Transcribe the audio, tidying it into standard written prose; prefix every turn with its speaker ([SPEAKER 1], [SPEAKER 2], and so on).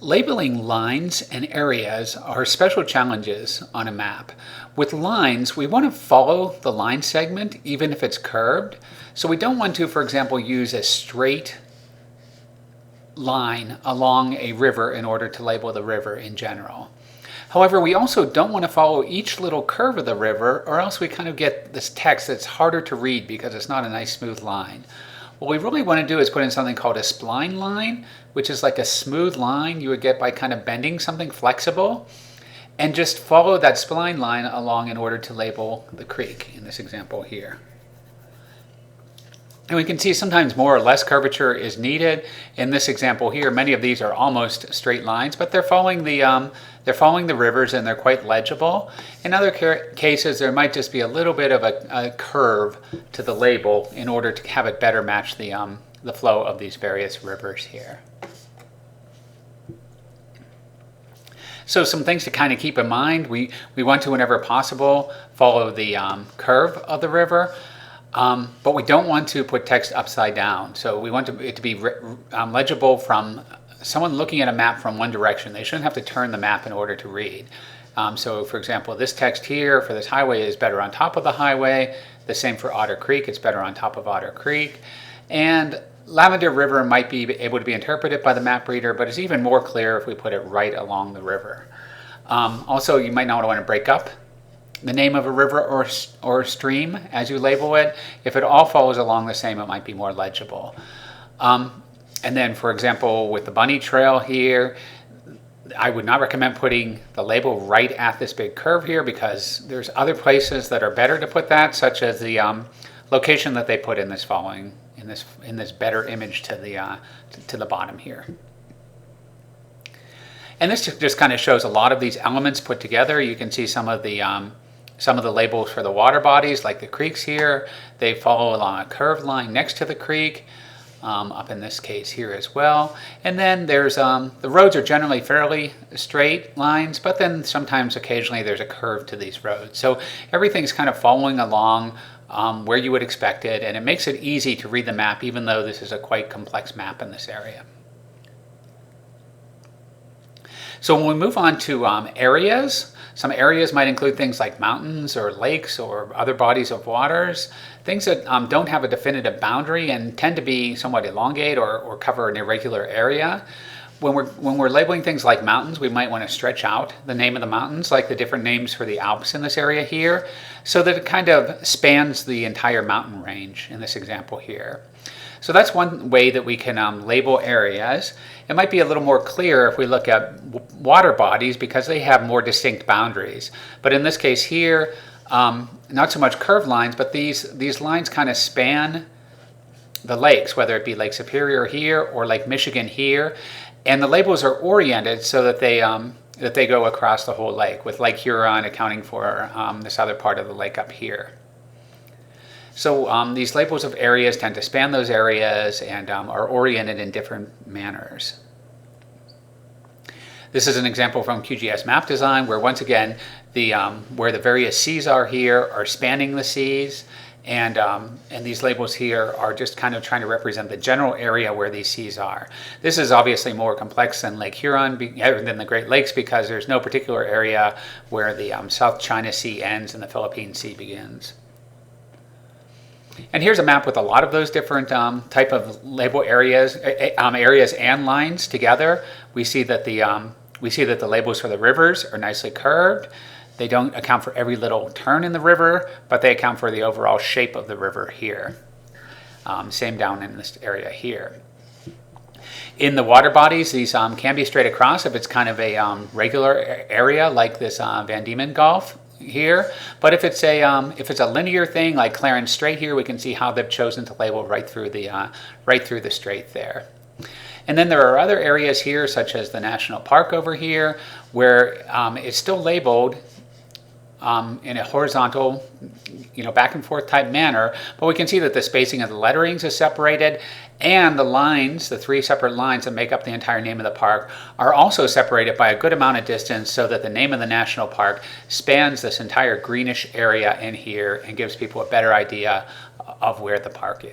[SPEAKER 1] Labeling lines and areas are special challenges on a map. With lines, we want to follow the line segment even if it's curved. So we don't want to, for example, use a straight line along a river in order to label the river in general. However, we also don't want to follow each little curve of the river, or else we kind of get this text that's harder to read because it's not a nice smooth line. What we really want to do is put in something called a spline line, which is like a smooth line you would get by kind of bending something flexible, and just follow that spline line along in order to label the creek in this example here. And we can see sometimes more or less curvature is needed. In this example here, many of these are almost straight lines, but they're following the rivers and they're quite legible. In other cases, there might just be a little bit of a curve to the label in order to have it better match the flow of these various rivers here. So some things to kind of keep in mind. We want to, whenever possible, follow the curve of the river. But we don't want to put text upside down. So we want it to be legible from someone looking at a map from one direction. They shouldn't have to turn the map in order to read. So for example, this text here for this highway is better on top of the highway. The same for Otter Creek, it's better on top of Otter Creek. And Lavender River might be able to be interpreted by the map reader, but it's even more clear if we put it right along the river. Also, you might not want to break up the name of a river or stream as you label it. If it all follows along the same, it might be more legible. And then, for example, with the Bunny Trail here, I would not recommend putting the label right at this big curve here, because there's other places that are better to put that, such as the location that they put in this in this better image to the bottom here. And this just kind of shows a lot of these elements put together. You can see some of the labels for the water bodies, like the creeks here. They follow along a curved line next to the creek, up in this case here as well. And then there's the roads are generally fairly straight lines, but then sometimes occasionally there's a curve to these roads. So everything's kind of following along where you would expect it, and it makes it easy to read the map, even though this is a quite complex map in this area. So when we move on to areas, some areas might include things like mountains or lakes or other bodies of waters, things that don't have a definitive boundary and tend to be somewhat elongate or cover an irregular area. When we're labeling things like mountains, we might want to stretch out the name of the mountains, like the different names for the Alps in this area here, so that it kind of spans the entire mountain range in this example here. So that's one way that we can label areas. It might be a little more clear if we look at water bodies, because they have more distinct boundaries. But in this case here, not so much curved lines, but these lines kind of span the lakes, whether it be Lake Superior here or Lake Michigan here. And the labels are oriented so that they go across the whole lake, with Lake Huron accounting for this other part of the lake up here. So these labels of areas tend to span those areas and are oriented in different manners. This is an example from QGIS Map Design, where once again, where the various seas are here are spanning the seas, and these labels here are just kind of trying to represent the general area where these seas are. This is obviously more complex than Lake Huron, than the Great Lakes, because there's no particular area where the South China Sea ends and the Philippine Sea begins. And here's a map with a lot of those different type of label areas and lines together. We see that the labels for the rivers are nicely curved. They don't account for every little turn in the river, but they account for the overall shape of the river here. Same down in this area here. In the water bodies, these can be straight across if it's kind of a regular area like this Van Diemen Gulf here. But if it's a linear thing like Clarence Strait here, we can see how they've chosen to label right through the strait there. And then there are other areas here, such as the national park over here, where it's still labeled in a horizontal, back and forth type manner, but we can see that the spacing of the letterings is separated, and the lines, the three separate lines that make up the entire name of the park, are also separated by a good amount of distance, so that the name of the national park spans this entire greenish area in here and gives people a better idea of where the park is.